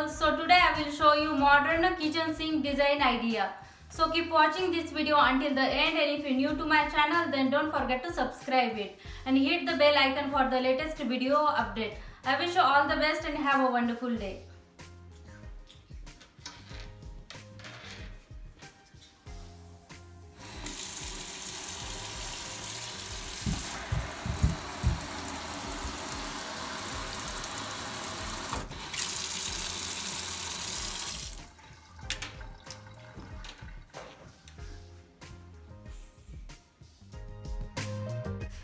people, so today I will show you modern kitchen sink design idea. So keep watching this video until the end, and if you're new to my channel then don't forget to subscribe it and hit the bell icon for the latest video update. I wish you all the best and have a wonderful day.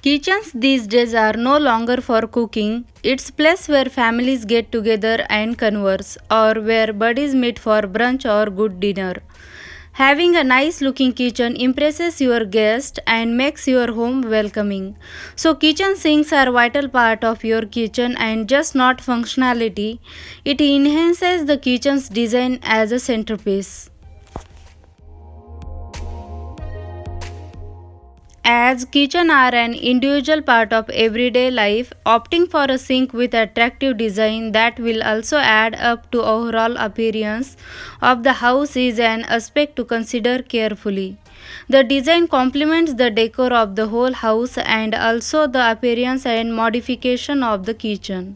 Kitchens these days are no longer for cooking. It's a place where families get together and converse, or where buddies meet for brunch or good dinner. Having a nice looking kitchen impresses your guest and makes your home welcoming. So kitchen sinks are a vital part of your kitchen and just not functionality. It enhances the kitchen's design as a centerpiece. As kitchen are an individual part of everyday life, opting for a sink with attractive design that will also add up to overall appearance of the house is an aspect to consider carefully. The design complements the decor of the whole house and also the appearance and modification of the kitchen.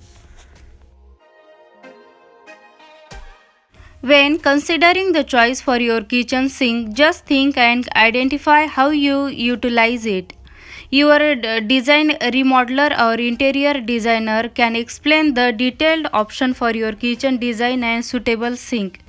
When considering the choice for your kitchen sink, just think and identify how you utilize it. Your design remodeler or interior designer can explain the detailed option for your kitchen design and suitable sink.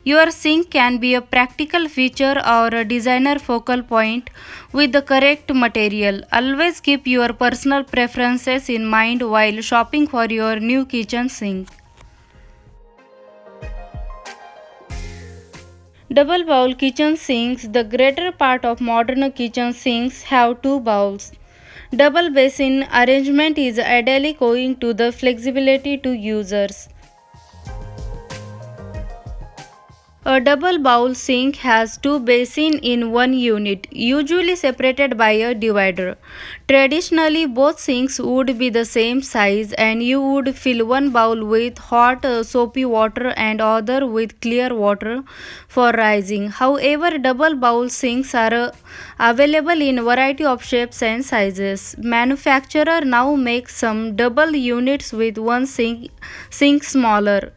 Your sink can be a practical feature or a designer focal point with the correct material. Always keep your personal preferences in mind while shopping for your new kitchen sink. Double bowl kitchen sinks. The greater part of modern kitchen sinks have two bowls. Double basin arrangement is ideally owing to the flexibility to users. A double bowl sink has two basins in one unit, usually separated by a divider. Traditionally, both sinks would be the same size and you would fill one bowl with hot soapy water and other with clear water for rising. However, double bowl sinks are available in variety of shapes and sizes. Manufacturer now makes some double units with one sink smaller,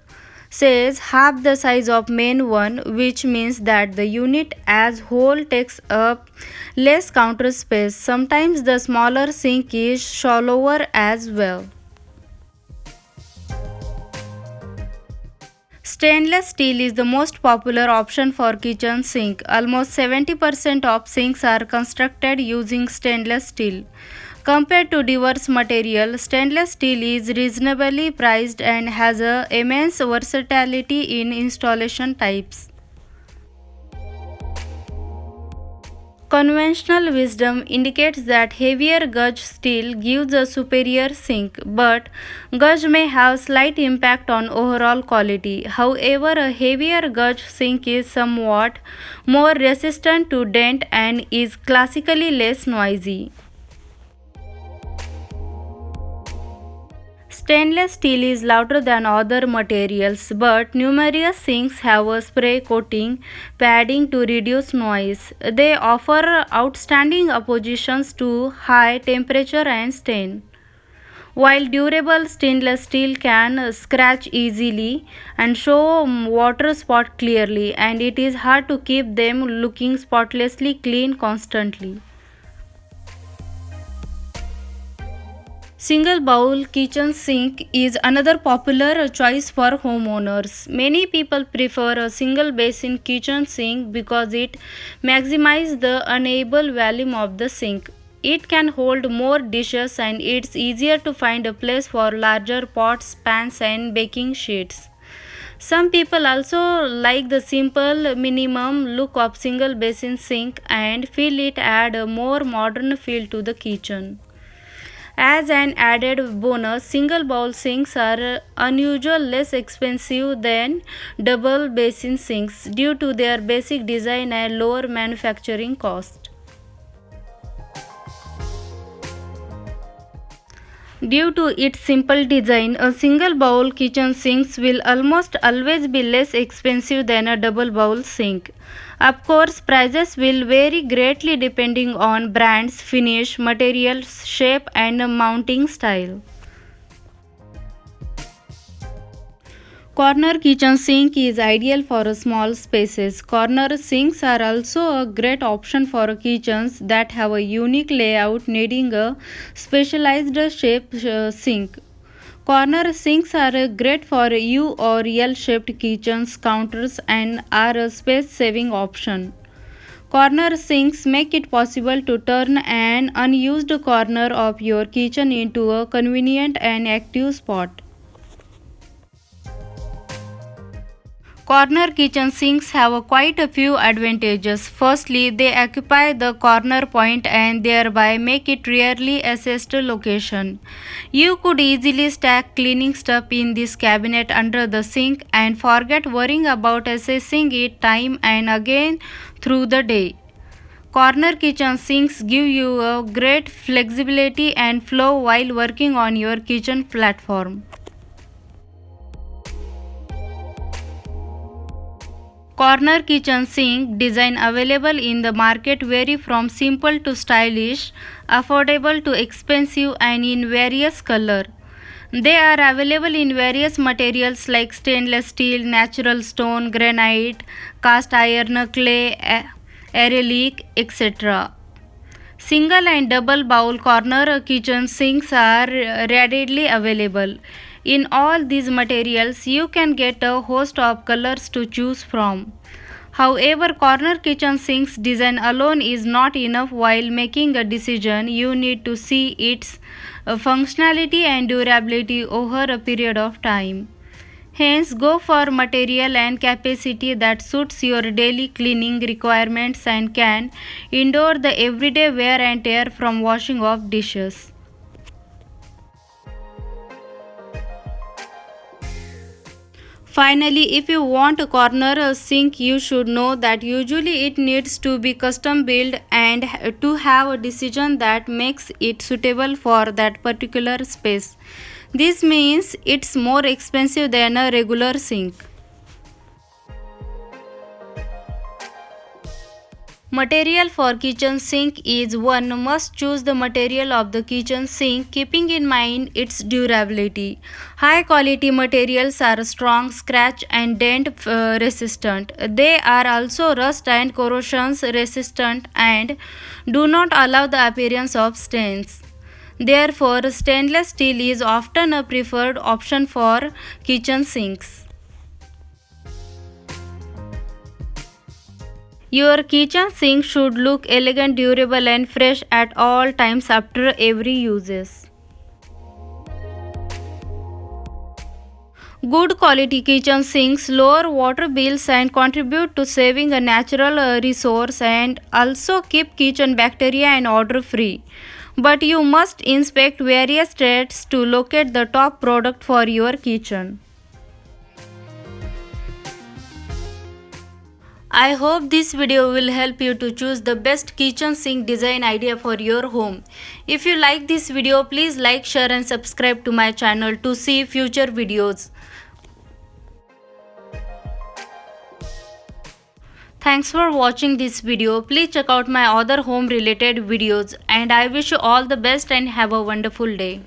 says half the size of main one, which means that the unit as whole takes up less counter space. Sometimes the smaller sink is shallower as well. Stainless steel is the most popular option for kitchen sink. Almost 70% of sinks are constructed using stainless steel. Compared to diverse material, stainless steel is reasonably priced and has a immense versatility in installation types. Conventional wisdom indicates that heavier gauge steel gives a superior sink, but gauge may have slight impact on overall quality. However, a heavier gauge sink is somewhat more resistant to dent and is classically less noisy. Stainless steel is louder than other materials, but numerous sinks have a spray coating padding to reduce noise. They offer outstanding oppositions to high temperature and stain. While durable, stainless steel can scratch easily and show water spot clearly, and it is hard to keep them looking spotlessly clean constantly. Single bowl kitchen sink is another popular choice for homeowners. Many people prefer a single basin kitchen sink because it maximizes the uneven volume of the sink. It can hold more dishes and it's easier to find a place for larger pots, pans, and baking sheets. Some people also like the simple minimum look of single basin sink and feel it add a more modern feel to the kitchen. As an added bonus, single bowl sinks are unusually less expensive than double basin sinks due to their basic design and lower manufacturing cost. Due to its simple design, a single bowl kitchen sink will almost always be less expensive than a double bowl sink. Of course, prices will vary greatly depending on brands, finish, materials, shape, and mounting style. Corner kitchen sink is ideal for small spaces. Corner sinks are also a great option for kitchens that have a unique layout needing a specialized shape sink. Corner sinks are great for U or L shaped kitchens, counters, and are a space saving option. Corner sinks make it possible to turn an unused corner of your kitchen into a convenient and active spot. Corner kitchen sinks have quite a few advantages. Firstly, they occupy the corner point and thereby make it rarely accessed location. You could easily stack cleaning stuff in this cabinet under the sink and forget worrying about accessing it time and again through the day. Corner kitchen sinks give you a great flexibility and flow while working on your kitchen platform. Corner kitchen sink design available in the market vary from simple to stylish, affordable to expensive and in various color. They are available in various materials like stainless steel, natural stone, granite, cast iron, clay, acrylic, etc. Single and double bowl corner kitchen sinks are readily available. In all these materials, you can get a host of colors to choose from. However, corner kitchen sinks design alone is not enough. While making a decision, you need to see its functionality and durability over a period of time. Hence, go for material and capacity that suits your daily cleaning requirements and can endure the everyday wear and tear from washing of dishes. Finally, if you want a corner sink, you should know that usually it needs to be custom built and to have a decision that makes it suitable for that particular space. This means it's more expensive than a regular sink. Material for kitchen sink is one must choose the material of the kitchen sink keeping in mind its durability. High quality materials are strong, scratch and dent resistant. They are also rust and corrosion resistant and do not allow the appearance of stains. Therefore, stainless steel is often a preferred option for kitchen sinks. Your kitchen sink should look elegant, durable and fresh at all times after every uses. Good quality kitchen sinks lower water bills and contribute to saving a natural resource and also keep kitchen bacteria and odor free. But you must inspect various trades to locate the top product for your kitchen. I hope this video will help you to choose the best kitchen sink design idea for your home. If you like this video, please like, share and subscribe to my channel to see future videos. Thanks for watching this video. Please check out my other home related videos and I wish you all the best and have a wonderful day.